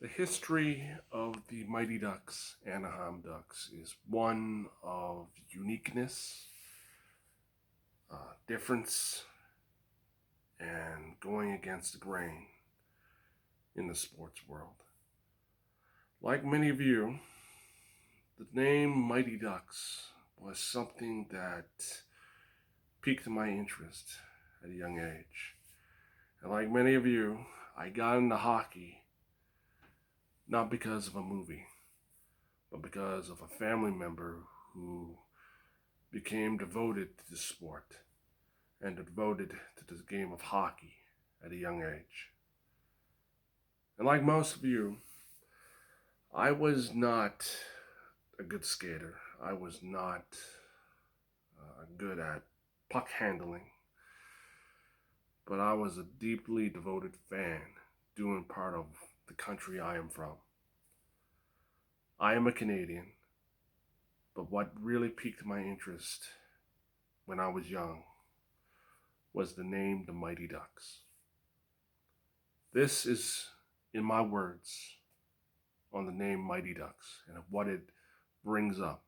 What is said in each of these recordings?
The history of the Mighty Ducks, Anaheim Ducks, is one of uniqueness, difference, and going against the grain in the sports world. Like many of you, the name Mighty Ducks was something that piqued my interest at a young age. And like many of you, I got into hockey not because of a movie, but because of a family member who became devoted to the sport and devoted to the game of hockey at a young age. And like most of you, I was not a good skater. I was not good at puck handling, but I was a deeply devoted fan, doing part of the country I am from. I am a Canadian, but what really piqued my interest when I was young was the name the Mighty Ducks. This is, in my words, on the name Mighty Ducks and what it brings up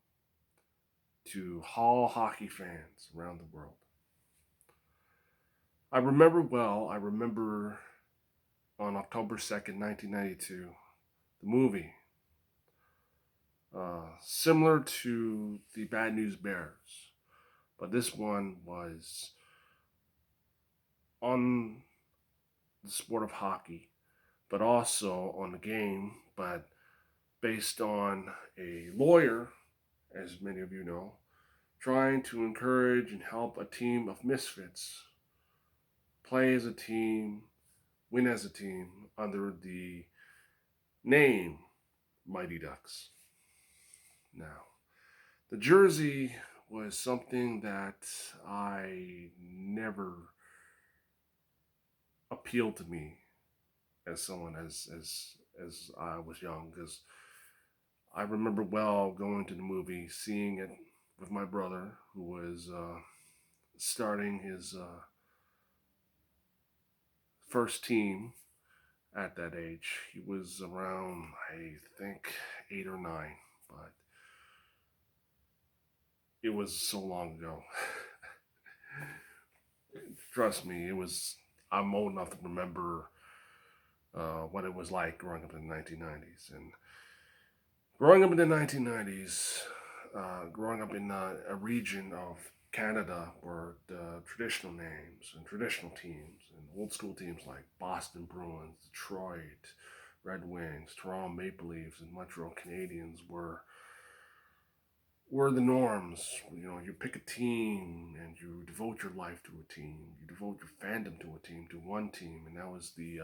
to all hockey fans around the world. I remember on October 2nd, 1992, the movie, similar to the Bad News Bears, but this one was on the sport of hockey, but also on the game, but based on a lawyer, as many of you know, trying to encourage and help a team of misfits play as a team, win as a team under the name Mighty Ducks. Now, the jersey was something that I never appealed to me as someone as I was young, because I remember well going to the movie, seeing it with my brother, who was starting his first team at that age. He was around, I think, 8 or 9, but it was so long ago. Trust me, it was. I'm old enough to remember what it was like growing up in the 1990s. And growing up in the 1990s, growing up in a region of Canada where the traditional names and traditional teams and old school teams like Boston Bruins, Detroit Red Wings, Toronto Maple Leafs, and Montreal Canadiens were the norms. You know, you pick a team and you devote your life to a team. You devote your fandom to a team, to one team, and that was the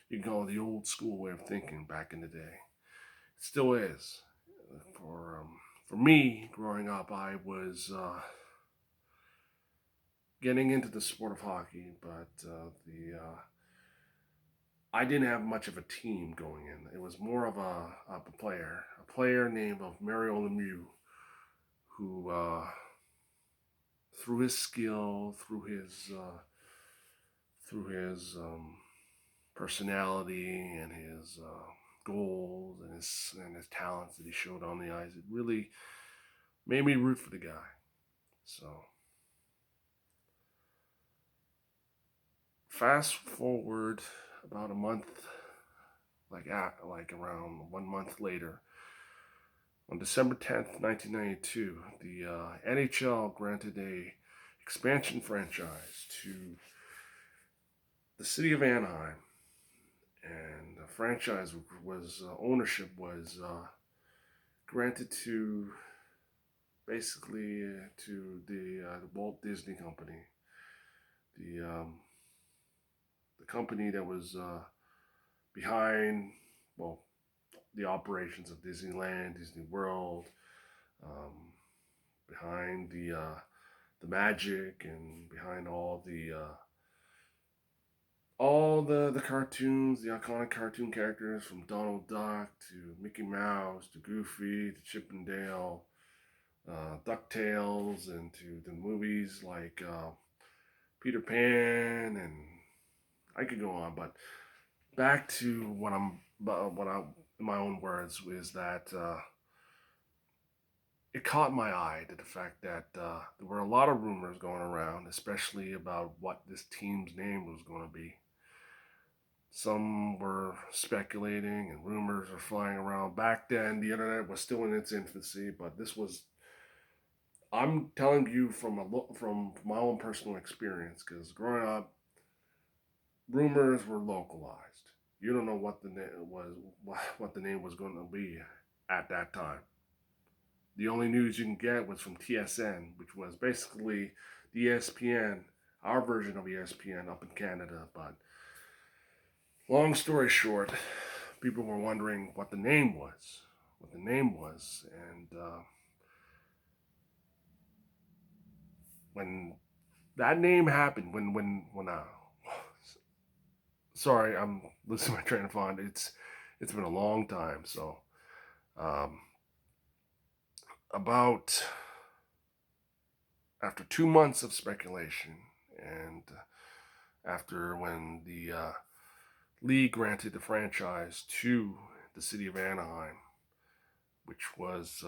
you can call it the old school way of thinking back in the day. It still is. For me, growing up, I was getting into the sport of hockey, but the I didn't have much of a team going in. It was more of a player named of Mario Lemieux, who through his skill, through his personality and his goals and his talents that he showed on the ice, it really made me root for the guy. So fast forward about a month, like around 1 month later, on December 10th, 1992, the NHL granted a expansion franchise to the city of Anaheim, and the franchise was ownership was granted to basically to the Walt Disney Company, the the company that was behind, well, the operations of Disneyland, Disney World, um, behind the magic, and behind all the cartoons, the iconic cartoon characters from Donald Duck to Mickey Mouse to Goofy to Chip and Dale, DuckTales, and to the movies like Peter Pan, and I could go on, but back to what I'm but what I, in my own words, is that it caught my eye to the fact that there were a lot of rumors going around, especially about what this team's name was going to be. Some were speculating, and rumors were flying around. Back then, the internet was still in its infancy, but this was. I'm telling you from my own personal experience, because growing up, rumors were localized. You don't know what the name was, what the name was going to be at that time. The only news you can get was from TSN, which was basically the ESPN, our version of ESPN up in Canada. But long story short, people were wondering what the name was, and when that name happened, sorry, I'm losing my train of thought. It's been a long time, so um, about after 2 months of speculation, and after when the league granted the franchise to the city of Anaheim, which was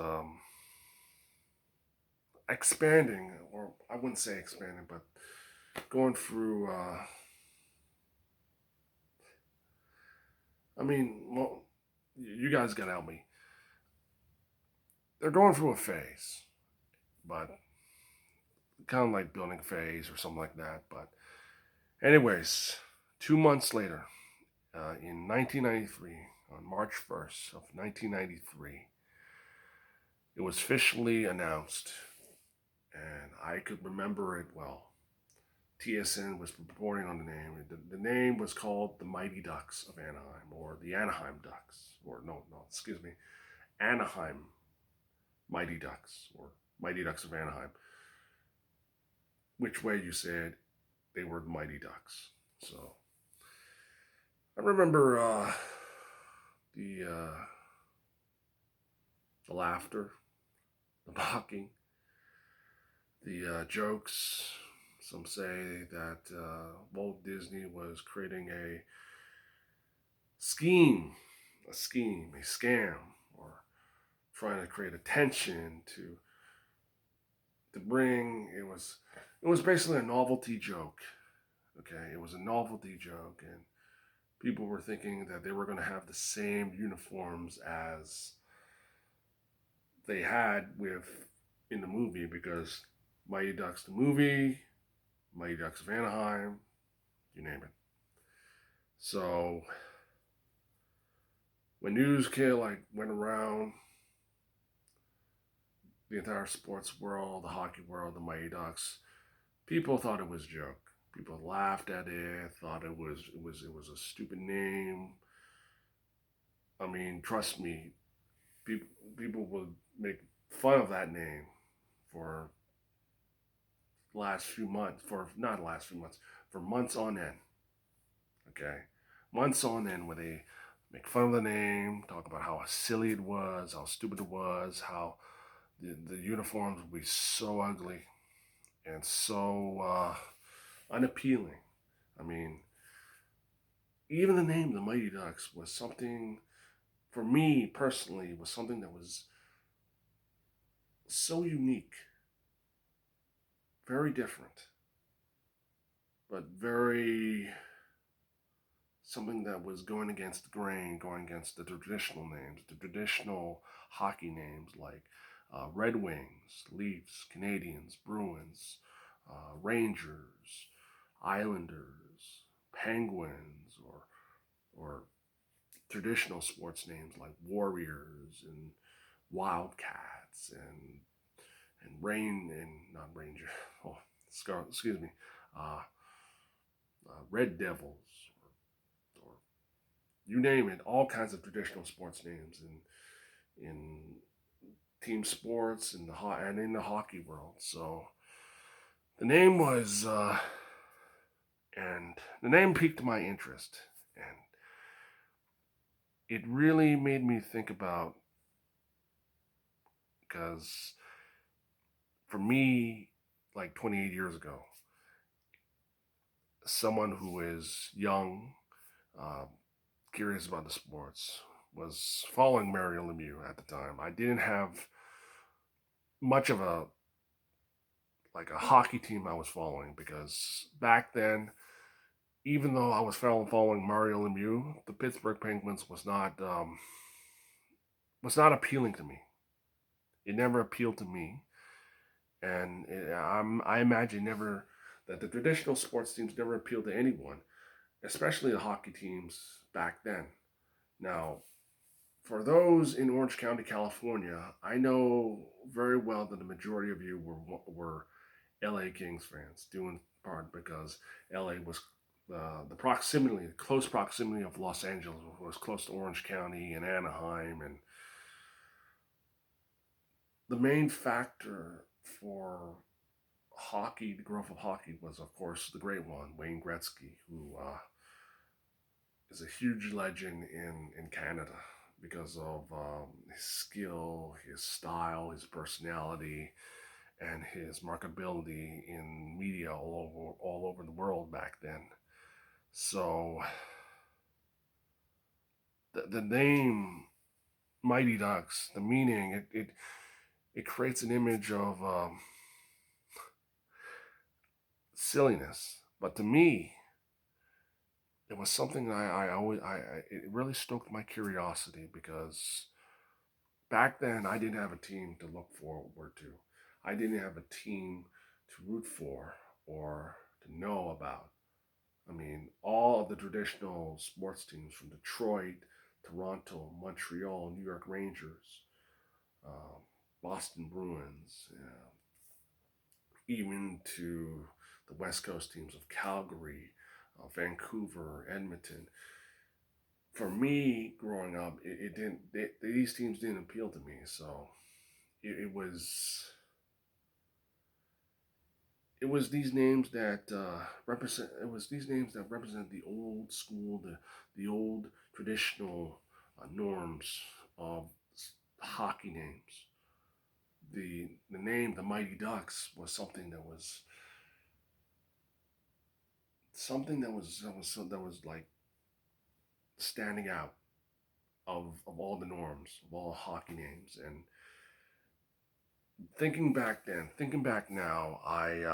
expanding, or I wouldn't say expanding, but going through. I mean, well, you guys got to help me. They're going through a phase, but kind of like building phase or something like that. But, anyways, 2 months later, in 1993, on March 1st of 1993, it was officially announced, and I could remember it well. TSN was reporting on the name. The name was called the Mighty Ducks of Anaheim, or the Anaheim Ducks, or no, excuse me, Anaheim Mighty Ducks, or Mighty Ducks of Anaheim. Which way you said, they were the Mighty Ducks. So I remember the uh, the laughter, the mocking, the jokes. Some say that Walt Disney was creating scheme, a scam, or trying to create attention to bring. It was basically a novelty joke. Okay, it was a novelty joke, and people were thinking that they were going to have the same uniforms as they had with in the movie, because Mighty Ducks the movie, Mighty Ducks of Anaheim, you name it. So when news went around the entire sports world, the hockey world, the Mighty Ducks, people thought it was a joke. People laughed at it, thought it was a stupid name. I mean, trust me, people people would make fun of that name for last few months, for not last few months, for months on end. Okay, months on end, where they make fun of the name, talk about how silly it was, how stupid it was, how the uniforms would be so ugly and so unappealing. I mean, even the name, the Mighty Ducks, was something for me personally, was something that was so unique, very different, but very something that was going against the grain, going against the traditional names, the traditional hockey names like Red Wings, Leafs, Canadians, Bruins, Rangers, Islanders, Penguins, or traditional sports names like Warriors and Wildcats and Rain and not Ranger. Oh, excuse me, uh, Red Devils, or you name it, all kinds of traditional sports names in team sports and in the hockey world. So the name was and the name piqued my interest, and it really made me think about, because for me, like 28 years ago, someone who is young, uh, curious about the sports was following Mario Lemieux at the time. I didn't have much of a hockey team I was following, because back then, even though I was following Mario Lemieux, the Pittsburgh Penguins was not appealing to me. It never appealed to me, and I imagine never that the traditional sports teams never appealed to anyone, especially the hockey teams back then. Now, for those in Orange County, California, I know very well that the majority of you were LA Kings fans, due in part because LA was the close proximity of Los Angeles was close to Orange County and Anaheim, and the main factor for hockey, the growth of hockey, was of course the great one, Wayne Gretzky, who is a huge legend in Canada because of his skill, his style, his personality, and his marketability in media all over the world back then. So the name Mighty Ducks, the meaning, it creates an image of silliness, but to me, it was something I always it really stoked my curiosity, because back then I didn't have a team to look forward to. I didn't have a team to root for or to know about. I mean, all of the traditional sports teams from Detroit, Toronto, Montreal, New York Rangers, um, Boston Bruins, even to the West Coast teams of Calgary, Vancouver, Edmonton. For me, growing up, it didn't. These teams didn't appeal to me. So it was these names that represent. It was these names that represent the old school, the old traditional norms of hockey names. The name, the Mighty Ducks, was something that was like standing out of all the norms of all hockey names. And thinking back now, I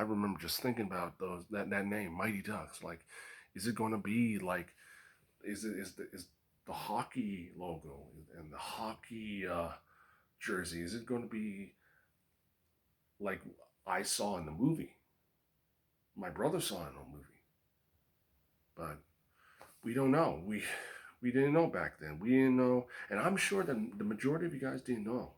remember just thinking about that name, Mighty Ducks. Like, is it going to be like, is the hockey logo and the hockey jersey, is it going to be like I saw in the movie? My brother saw it in the movie, but we don't know. We didn't know back then. We didn't know, and I'm sure that the majority of you guys didn't know,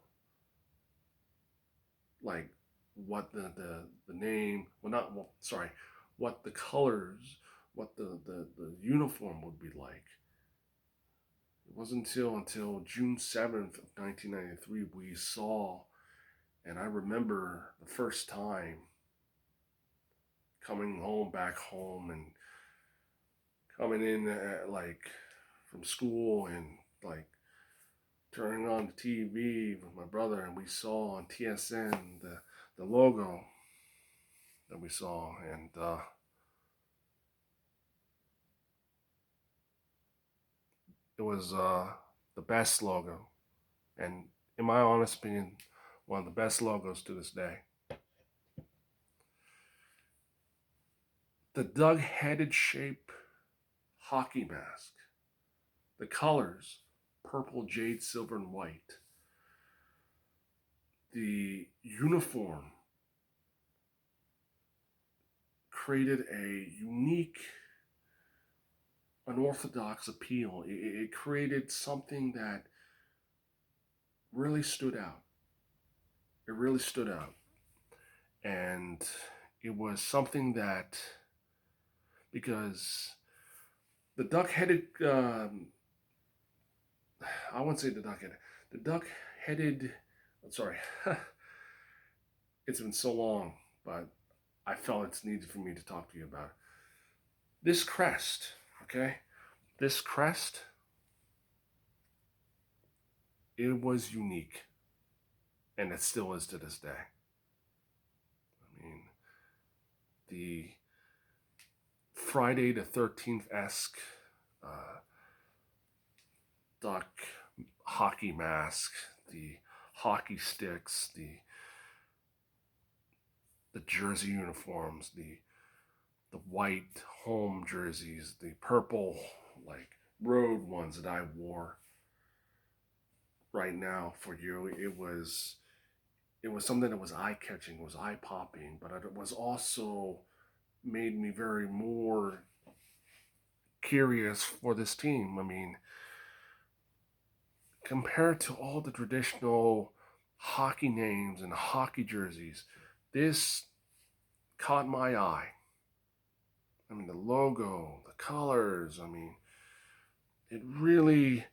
like, what the name. Well, not well. Sorry, what the colors, what the uniform would be like. It wasn't until June 7th of 1993 we saw, and I remember the first time coming back home, and coming in like from school, and like turning on the TV with my brother, and we saw on TSN the logo that we saw, and it was the best logo, and in my honest opinion, one of the best logos to this day. The dug-headed shape hockey mask, the colors, purple, jade, silver, and white, the uniform created a unique, unorthodox appeal. It created something that really stood out. It really stood out. And it was something that, because the duck headed, I wouldn't say the duck headed, I'm sorry, it's been so long, but I felt it's needed for me to talk to you about it. This crest, okay? This crest, it was unique, and it still is to this day. I mean, the Friday the 13th-esque duck hockey mask, the hockey sticks, the jersey uniforms, the white home jerseys, the purple like road ones that I wore right now for you. It was something that was eye catching, was eye popping, but it was also made me very more curious for this team. I mean, compared to all the traditional hockey names and hockey jerseys, this caught my eye. I mean, the logo, the colors, I mean, it really,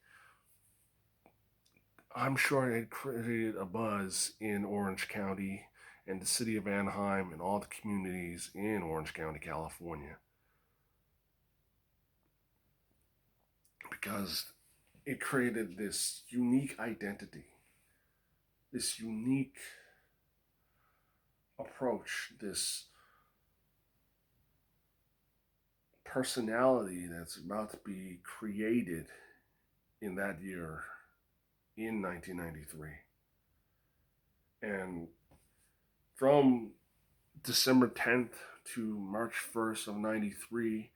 I'm sure it created a buzz in Orange County and the city of Anaheim and all the communities in Orange County, California. Because it created this unique identity, this unique approach, this personality that's about to be created in that year in 1993. And from December 10th to March 1st of 93,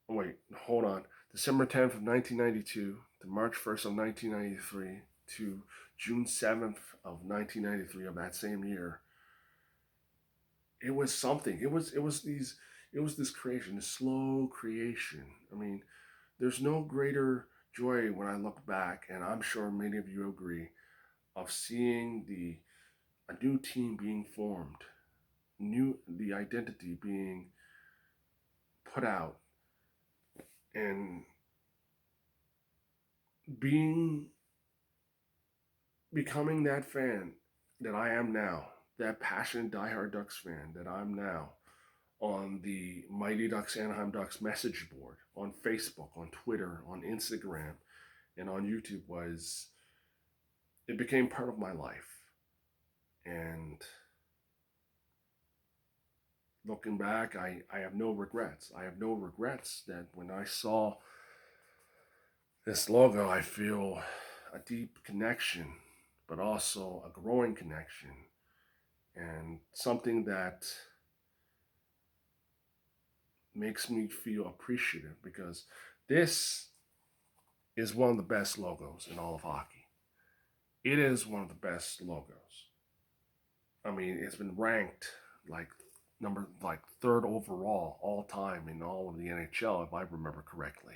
oh wait, hold on. December 10th of 1992 to March 1st of 1993 to June 7th of 1993 of that same year, it was something. It was this creation, this slow creation. I mean, there's no greater joy when I look back, and I'm sure many of you agree, of seeing a new team being formed, the identity being put out, and being becoming that fan that I am now, that passionate diehard Ducks fan that I'm now, on the Mighty Ducks Anaheim Ducks message board, on Facebook, on Twitter, on Instagram, and on YouTube, it became part of my life. And looking back, I have no regrets. I have no regrets that when I saw this logo, I feel a deep connection, but also a growing connection, and something that makes me feel appreciative, because this is one of the best logos in all of hockey. It is one of the best logos. I mean, it's been ranked like third overall all time in all of the NHL, if I remember correctly.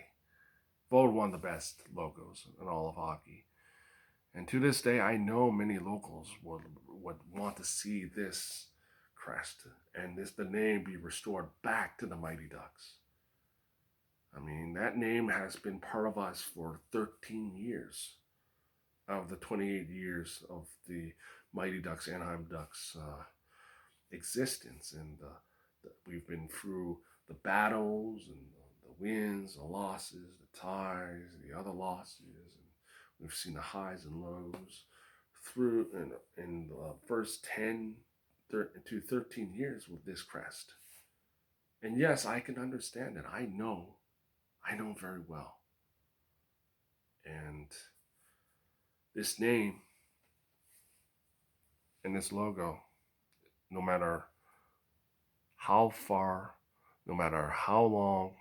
Voted one of the best logos in all of hockey. And to this day, I know many locals would want to see this crest and the name be restored back to the Mighty Ducks. I mean, that name has been part of us for 13 years out of the 28 years of the Mighty Ducks, Anaheim Ducks existence. And we've been through the battles and the wins, the losses, the ties, the other losses, and we've seen the highs and lows through in the first 10 to 13 years with this crest. And yes, I can understand it. I know very well. And this name and this logo, no matter how far, no matter how long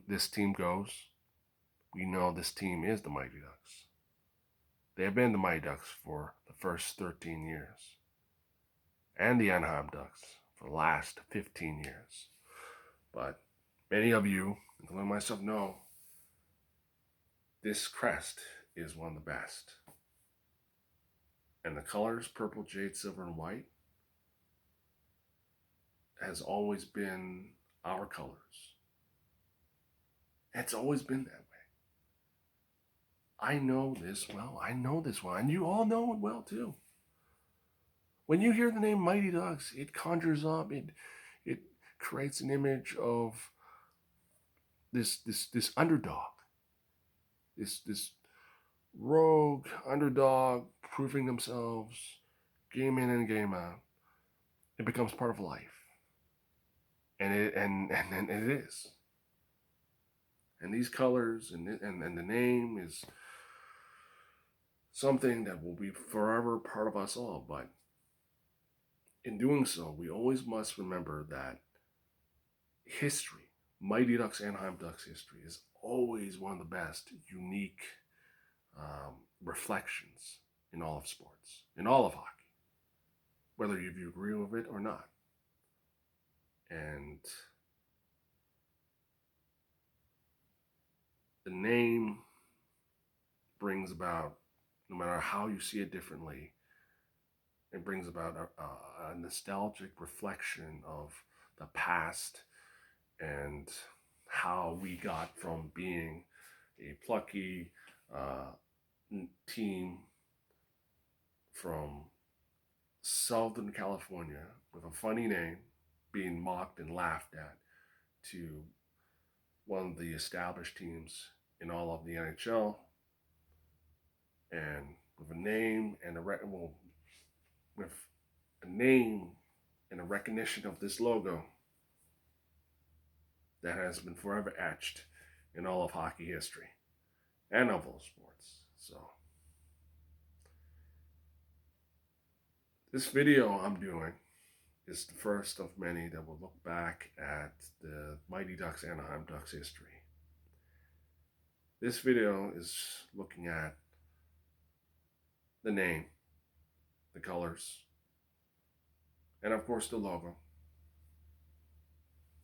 this team goes, we know this team is the Mighty Ducks. They have been the Mighty Ducks for the first 13 years, and the Anaheim Ducks for the last 15 years. But many of you, including myself, know this crest is one of the best. And the colors, purple, jade, silver, and white, has always been our colors. It's always been that way. I know this well. And you all know it well too. When you hear the name Mighty Ducks, it conjures up, it creates an image of this underdog, this rogue underdog proving themselves game in and game out. It becomes part of life. And it is. And these colors and the name is something that will be forever part of us all. But in doing so, we always must remember that history, Mighty Ducks, Anaheim Ducks history, is always one of the best, unique reflections in all of sports, in all of hockey, whether you agree with it or not. And the name brings about, no matter how you see it differently, it brings about a nostalgic reflection of the past and how we got from being a plucky team from Southern California with a funny name, being mocked and laughed at, to one of the established teams in all of the NHL, and with a name and with a name and a recognition of this logo that has been forever etched in all of hockey history and of all sports. So this video I'm doing is the first of many that will look back at the Mighty Ducks Anaheim Ducks history. This video is looking at the name, the colors, and of course the logo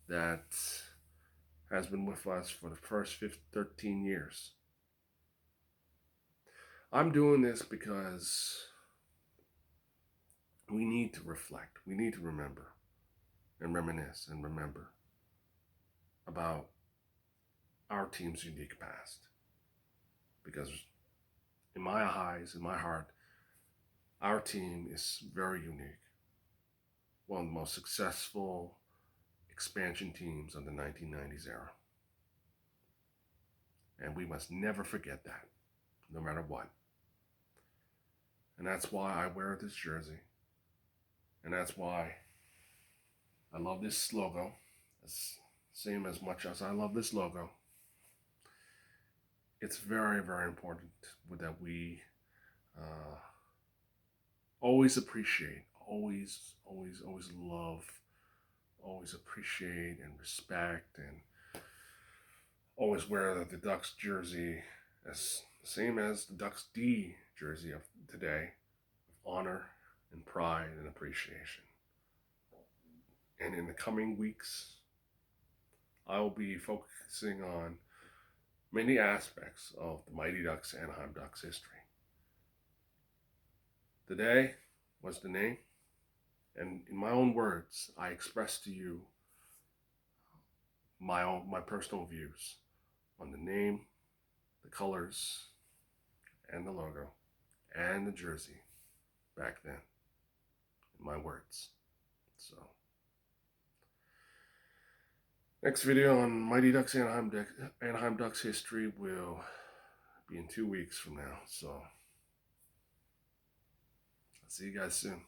that has been with us for the first 13 years. I'm doing this because we need to reflect, we need to remember and reminisce and remember about our team's unique past. Because in my eyes, in my heart, our team is very unique. One of the most successful expansion teams of the 1990s era. And we must never forget that, no matter what. And that's why I wear this jersey. And that's why I love this logo. It's same as much as I love this logo. It's very, very important that we always appreciate, always love, always appreciate and respect, and always wear the Ducks jersey as same as the Ducks D jersey of today, with honor and pride and appreciation. And in the coming weeks, I will be focusing on many aspects of the Mighty Ducks Anaheim Ducks history. Today was the name, and in my own words, I express to you my personal views on the name, the colors, and the logo, and the jersey back then, in my words. So, next video on Mighty Ducks Anaheim Ducks history will be in 2 weeks from now. So, I'll see you guys soon.